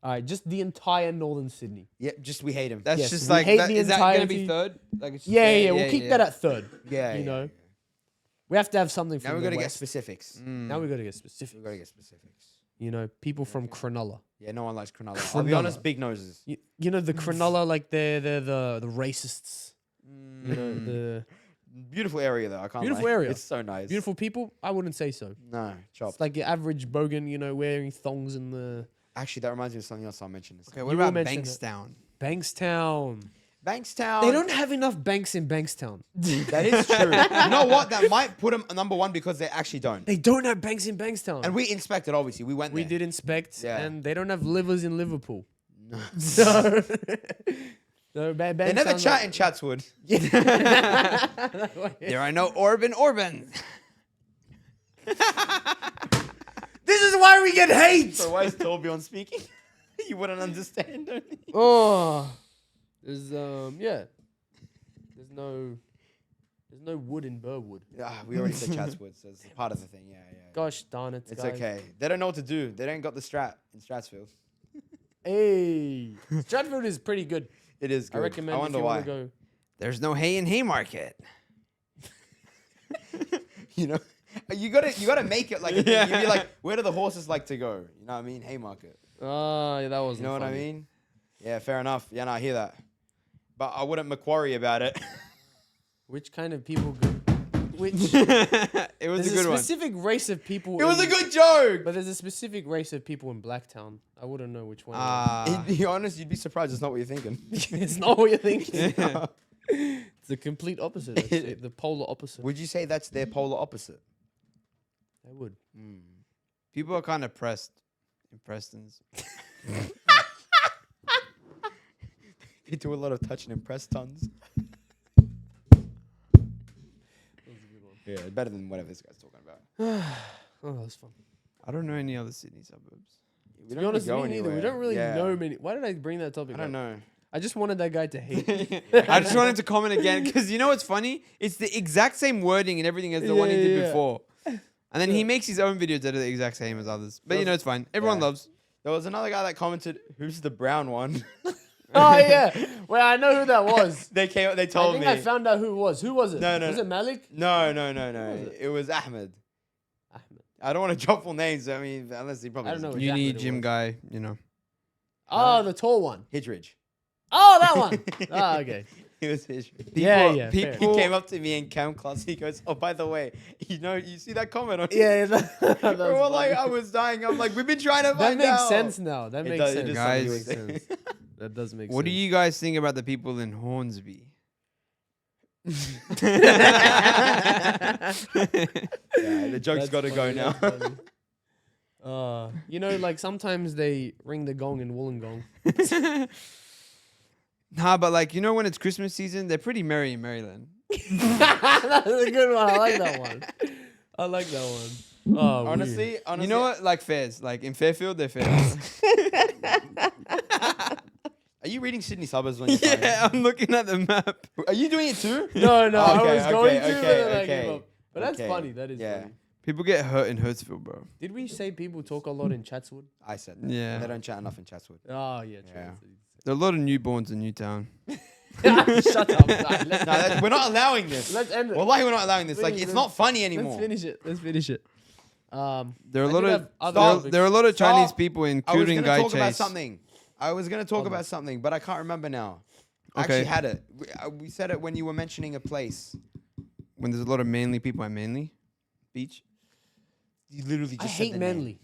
All right, just the entire northern Sydney. Yeah, just we hate him. That's Yes, just we like hate that, the is that gonna be entirety. third? Like it's Yeah. We'll keep that at third. Yeah, You yeah, know, yeah. we have to have something from Now we the got to get west. specifics. Now we got to get specific. We got to get specifics. You know, people from Cronulla. Yeah, no one likes Cronulla. I'll be honest, Cronulla. big noses. You know the Cronulla, like they're the racists. You know the Beautiful area though. I can't. Beautiful lie. area. It's so nice. beautiful people. I wouldn't say so. No, chopped. It's like your average bogan, you know, wearing thongs in the Actually, that reminds me of something else I'll mention. Okay, what You will about mention it. Bankstown? Bankstown. Bankstown. They don't have enough banks in Bankstown. That is true. You know what? That might put them number one because they actually don't. They don't have banks in Bankstown. And we inspected. Obviously, we went we there. did inspect, Yeah. and they don't have livers in Liverpool. No. So, no, They never chat in Chatswood. There are no Orban. This is why we get hate. So why is Torbjorn speaking? You wouldn't understand. Don't you? Oh, there's there's no wood in Burwood. We already said Chatswood, so it's part of the thing. Yeah. Gosh darn it, It's guys. okay. They don't know what to do. They don't got the strat in Stratsfield. Hey, Stratford is pretty good. It is good. I recommend I if wonder you why. want to go. There's no hay in Haymarket. You know, you gotta make it like a thing. You'd be like, where do the horses like to go? You know what I mean? Haymarket. Yeah, that was. You know what I mean? Yeah, fair enough. Yeah, no, I hear that. But I wouldn't Macquarie about it. Which kind of people go? Which It was there's a good one. specific race of people. It was a in- good joke. But there's a specific race of people in Blacktown. I wouldn't know which one. To be honest, you'd be surprised. It's not what you're thinking. It's not what you're thinking. It's the complete opposite. It's the polar opposite. Would you say that's their polar opposite? I would. People are kind of pressed in Preston's. They do a lot of touch and impress tons. Yeah, better than whatever this guy's talking about. Oh, that was fun. I don't know any other Sydney suburbs. We To don't be honest, go me neither. We anywhere. don't really Yeah. know many. Why did I bring that topic? I don't up? know. I just wanted that guy to hate. I just wanted to comment again because you know what's funny? It's the exact same wording and everything as the one he did Yeah. before. And then he makes his own videos that are the exact same as others. But you know, it's fine. Everyone Yeah. loves. There was another guy that commented, "Who's the brown one?" Oh yeah. Well, I know who that was. They came. They I told think me. I found out who it was. Who was it? No. Was it Malik? No. was it? It was Ahmed. Ahmed. I don't want to drop full names. I mean, unless he probably. I don't know doesn't. which You Ahmed need it gym was. guy, you know. Oh, the tall one. Hidridge. Oh, that one. Oh, okay. It was Hidridge. Yeah, He fair. came up to me in cam class. He goes, "Oh, by the way, you see that comment on?" Yeah, that We were was like, funny. I was dying. I'm like, we've been trying to That find makes out. sense now. That It makes does- it sense. is something you makes would sense. That does make sense. What do you guys think about the people in Hornsby? Yeah, the joke's That's got to go funny, now. that's funny. You know, like sometimes they ring the gong in Wollongong. Nah, but like, you know, when it's Christmas season, they're pretty merry in Maryland. That's a good one. I like that one. I like that one. Oh, honestly, You know what? Like fairs. Like in Fairfield, they're fairs. Are you reading Sydney suburbs when you're Yeah, I'm looking at the map. Are you doing it too? No, Oh, I okay, was going okay, to, but okay, then I okay. gave up. But that's Okay, funny. That is yeah. funny. People get hurt in Hurtsville, bro. Did we say people talk a lot in Chatswood? I said that. Yeah. They don't chat enough in Chatswood. Oh, yeah. True. Yeah. There are a lot of newborns in Newtown. Shut up. Nah, let's, No, we're not allowing this. let's end it. Wallahi, we're not allowing this. Like, Please, it's let's- not funny Let's anymore. finish it. Let's finish it. There are I a lot did of have other topics. there are a lot of Chinese Stop. people, I was including going to Guy talk about Chase. something. I was going to talk Hold on. about something, but I can't remember now. I Okay. actually had it. We said it when you were mentioning a place. When there's a lot of Manly people at Manly Beach. You literally just I said hate the name. Manly.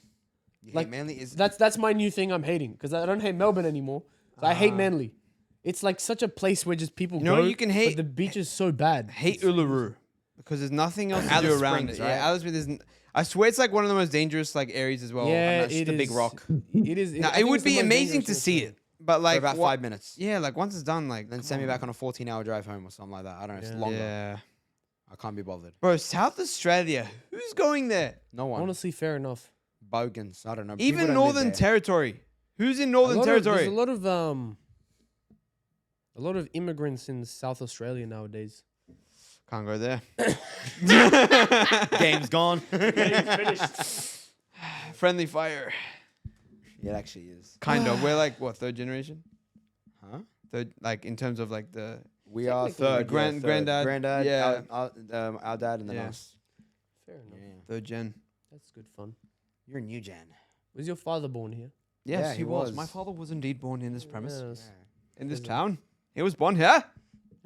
You Like, hate Manly is That's my new thing I'm hating because I don't hate Melbourne anymore. So I hate Manly. It's like such a place where just people You know go. what you can but hate? the beach is so bad. Hate Uluru because there's nothing else to Alice do around Springs, it. right? Yeah, Alice Springs isn't. I swear it's like one of the most dangerous like areas as well. Yeah, it's just it a big is. rock. It is. Now, I it think would it's the be most amazing dangerous to see thing. it, but For like about what- 5 minutes. Yeah, like once it's done, like Then come send me on. back on a 14-hour drive home or something like that. I don't know. It's Yeah. longer. Yeah, I can't be bothered. bro. South Australia. Who's going there? No one. Honestly, fair enough. Bogans. I don't know. Even People don't live Northern there. Territory. Who's in Northern There's Territory? a lot of immigrants in South Australia nowadays. Can't go there. Game's gone. Friendly fire. It actually is. Kind of. We're like what, third generation? Huh? Third, like in terms of like the. We are Technically, third. Granddad, Granddad. yeah. Our dad, and then Yeah. us. Fair enough. Yeah. Third gen. That's good fun. You're a new gen. Was your father born here? Yes, Yeah, he he was. was. My father was indeed born in this premise, Yes. in this Is it? town. He was born here.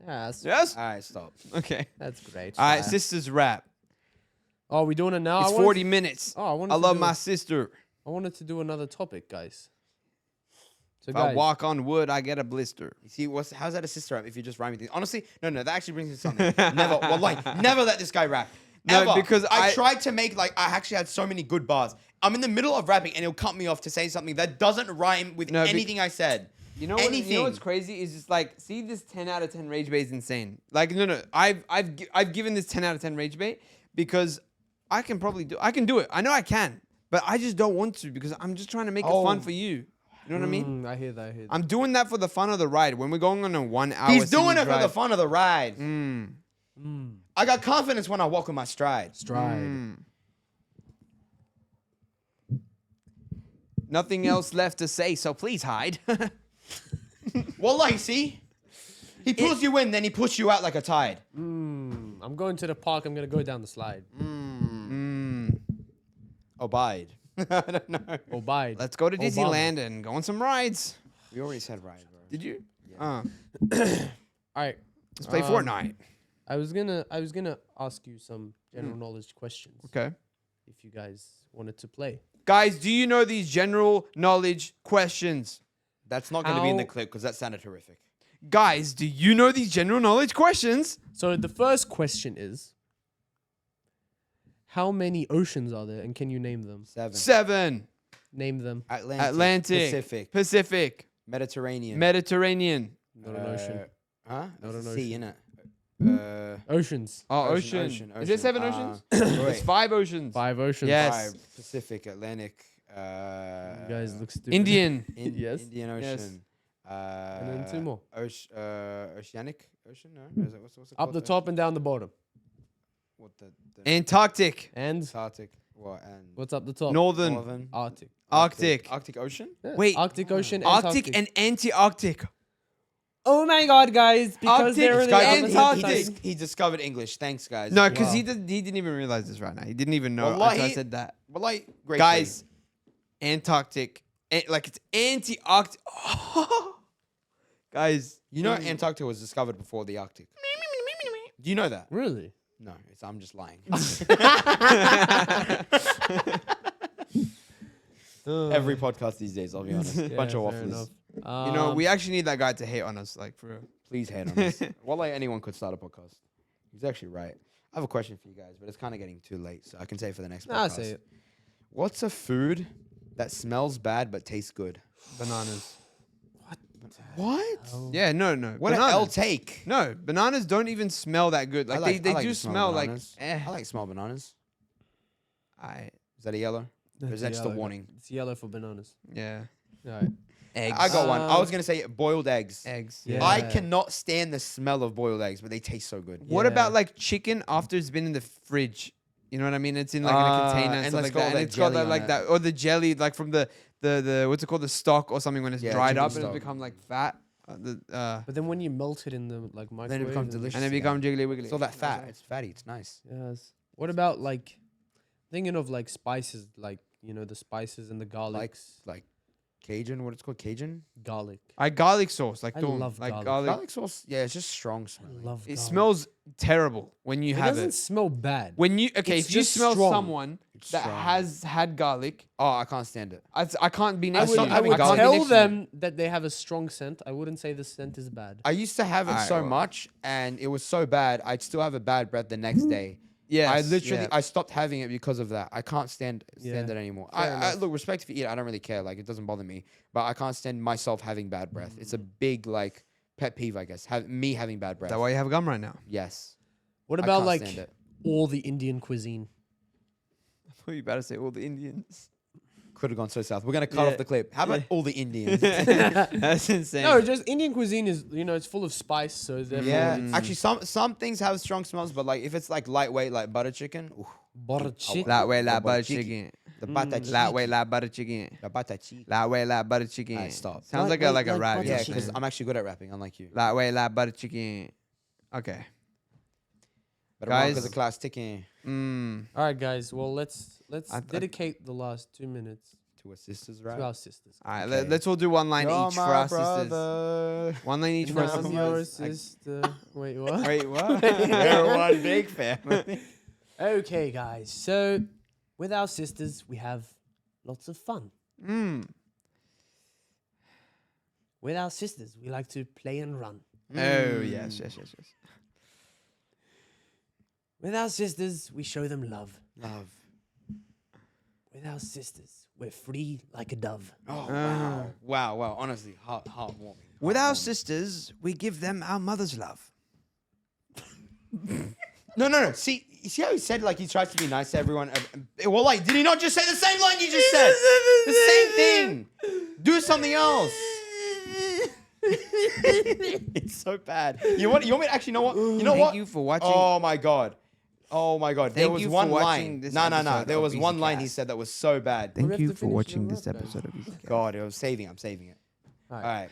Yes. Yes. All right, stop. Okay. That's great. All right, sisters rap. Oh, we doing it now? It's 40 minutes. Oh, I love my sister. I wanted to do another topic, guys. So If I guys, walk on wood, I get a blister. You see, how's that a sister rap if you just rhyming things? Honestly, no, that actually brings me to something. Never, never let this guy rap. No, Ever. because I- tried to make I actually had so many good bars. I'm in the middle of rapping and he'll cut me off to say something that doesn't rhyme with No, anything I said. You know Anything. what's crazy is just like, see this 10 out of 10 rage bait is insane. Like no, I've given this 10 out of 10 rage bait because I can do it. I know I can, but I just don't want to because I'm just trying to make it fun Oh. for you. You know what I mean? I hear that. I'm doing that for the fun of the ride. When we're going on a 1 hour, He's doing city it for the drive- fun of the ride. Mm. I got confidence when I walk with my stride. Stride. Nothing else left to say, so please hide. Wallahi, see? He pulls you in, then he pushes you out like a tide. I'm going to the park. I'm gonna go down the slide. Abide. I don't know. Oh, bye. Let's go to Obama. Disneyland and go on some rides. We already said ride, bro. Did you? All right. Let's play Fortnite. I was gonna ask you some general knowledge questions Okay. if you guys wanted to play. Guys, do you know these general knowledge questions? That's not going to be in the How- clip because that sounded horrific. Guys, do you know these general knowledge questions? So the first question is, how many oceans are there, and can you name them? 7. 7. Name them. Atlantic. Pacific. Mediterranean. Mediterranean. Not an ocean. Huh? Not That's an a sea, ocean. innit? Oceans. Oh, Ocean, ocean. ocean, Is there ocean. 7 oceans? Wait. There's 5 oceans. 5 oceans. Yes. 5. Pacific, Atlantic. You guys look stupid. Indian. Yes. Indian Yes. Ocean. And then 2 more. Oceanic Ocean? No? Is it, what's it Up called the there? top and down the bottom. What the Antarctic. And Antarctic? What? And what's up the top? Northern. Northern? Arctic. Arctic. Arctic Ocean? Yeah. Wait. Arctic Ocean. Arctic and Antarctic. Oh my God, guys! Because Arctic, they're in the Sky- opposite Antarctic. side. He discovered English. Thanks, guys. No, because Wow. he didn't even realize this right now. He didn't even know Wallahi. until I said that. Well, great Guys, Antarctic. Like it's anti-Arctic. Guys. you know Antarctica was discovered before the Arctic. Do you know that? Really? No, I'm just lying. Every podcast these days, I'll be honest. Bunch of fair wafflers. enough. You know, we actually need that guy to hate on us, like for real. Please hate on us. Well, anyone could start a podcast. He's actually right. I have a question for you guys, but it's kind of getting too late, so I can say it for the next podcast. Nah, say it. What's a food that smells bad but tastes good? Bananas. What? Yeah, no. What an bananas. L take. No, bananas don't even smell that good. Like, they I do to smell like bananas. eh. I like small bananas. I Is that a yellow? Or is that just a warning? It's yellow for bananas. yeah. All right. Eggs. I got one. I Um, was gonna say boiled eggs. eggs. Yeah. I cannot stand the smell of boiled eggs, but they taste so good. What Yeah. about like chicken after it's been in the fridge? You know what I mean? It's in like in a container and and stuff it's like got all that. And that it's got jelly that on like it. that, or the jelly like from the what's it called, the stock or something when it's Yeah, dried chicken up and stock. it's become like fat. But then when you melt it in the like microwave, Then it becomes delicious. And it yeah. become jiggly wiggly. It's all that fat. It's fatty. It's nice. Yes. What about like thinking of like spices, like the spices and the garlic. Like Cajun. What it's called? Cajun. Garlic. I garlic sauce, like I don't love like garlic. garlic. Garlic sauce. Yeah, it's just strong I smelling. love. It garlic. smells terrible when you It have doesn't it. smell bad. When you okay, It's if you just smell strong. someone It's that strong. has had garlic, Oh, I can't stand it. I can't be I next would, to stopped you. I having would garlic tell next to you. them that they have a strong scent. I wouldn't say the scent is bad. I used to have it Alright, so well. much, and it was so bad. I'd still have a bad breath the next day. Yes, I literally yeah. I stopped having it because of that. I can't stand Yeah. it anymore. Fair I enough. look, respect if you eat. I don't really care. Like, it doesn't bother me. But I can't stand myself having bad breath. It's a big like pet peeve, I guess. Me having bad breath. Is that why you have gum right now? Yes. What I about can't like stand it. all the Indian cuisine? I thought you were about to say all the Indians. Could have gone so south. We're gonna cut off the clip. How about all the Indians? That's insane. No, just Indian cuisine is, it's full of spice, so therefore Yeah, it's actually, some things have strong smells, but like if it's like lightweight, like butter chicken, ooh, butter chicken. That way, like butter butter chicken. chicken. the butter chicken. That way, like butter chicken. The butter chicken. That way, like butter chicken. Alright, stop. Sounds like a Like rap. butter Yeah, chicken. because I'm actually good at rapping, unlike you. That way, like butter chicken. Okay. But Guys. because the class ticking All right, guys. Well, let's I- dedicate the last 2 minutes to a sister's to rap. our sisters. All right, Okay. let's all do one line You're each for my our sisters. brother. One line each for our I'm sisters. your sister. Wait, what? Wait, what? We're one big family. Okay, guys. So, with our sisters, we have lots of fun. With our sisters, we like to play and run. Oh, yes. With our sisters, we show them love. Love. With our sisters, we're free like a dove. Oh, wow. Wow. Honestly, heartwarming. With our Heartwarming. sisters, we give them our mother's love. No. See, you see how he said like he tries to be nice to everyone? Well, like, did he not just say the same line you just said? The same thing. Do something else. It's so bad. You want me to actually know what? You know Thank what? you for watching. Oh my god. There Thank was you for one watching line. this No. episode There of was one Easy line he Cast. said that was so bad. We Thank have you to for finish watching your this rap, guys. episode of Easy Cast. God, I'm saving it. All All right.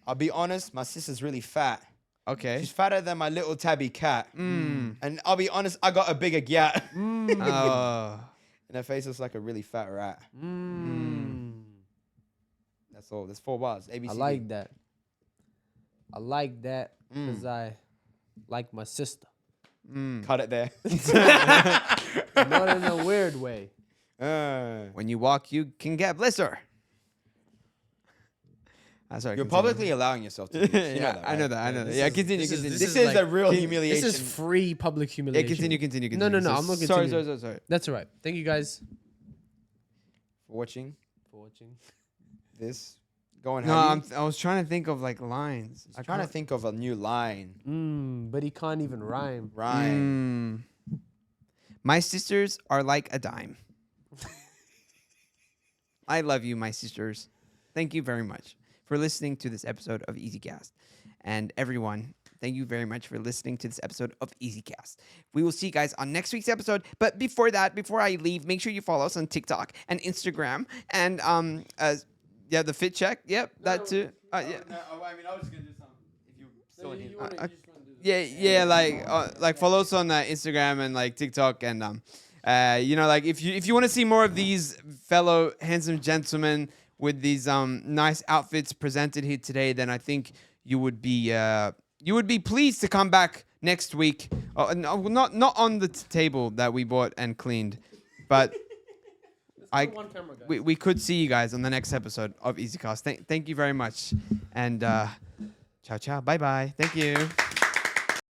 I'll be honest, my sister's really fat. Okay. She's fatter than my little tabby cat. Mm. And I'll be honest, I got a bigger gat. Oh. And her face looks like a really fat rat. That's all. There's 4 bars. A, B, C, I D. like that. I like that because I like my sister. Cut it there. Not in a weird way. When you walk, you can get blister. Sorry. You're continue. publicly allowing yourself to do this. You Yeah, know I know right? that. I know that. this Yeah, is- continue. this is- Continue. This is is like- a real This humiliation. is free public Yeah, humiliation. continue. No, So- I'm not Sorry. continuing. That's all right. Thank you guys For watching for watching. this. Go on, No, Hadi. I was trying to think of like lines. I'm trying to think of a new line. But he can't even rhyme. Rhyme. My sisters are like a dime. I love you, my sisters. Thank you very much for listening to this episode of EasyCast. And everyone, thank you very much for listening to this episode of EasyCast. We will see you guys on next week's episode. But before that, before I leave, make sure you follow us on TikTok and Instagram. And the fit check. Yep, that too. Yeah. I mean, I was gonna do something. If you still Yeah, like follow us on Instagram and like TikTok and like if you want to see more of these fellow handsome gentlemen with these nice outfits presented here today, then I think you would be pleased to come back next week. No, not on the table that we bought and cleaned, but we could see you guys on the next episode of EasyCast. Thank you very much, and ciao, bye bye. Thank you.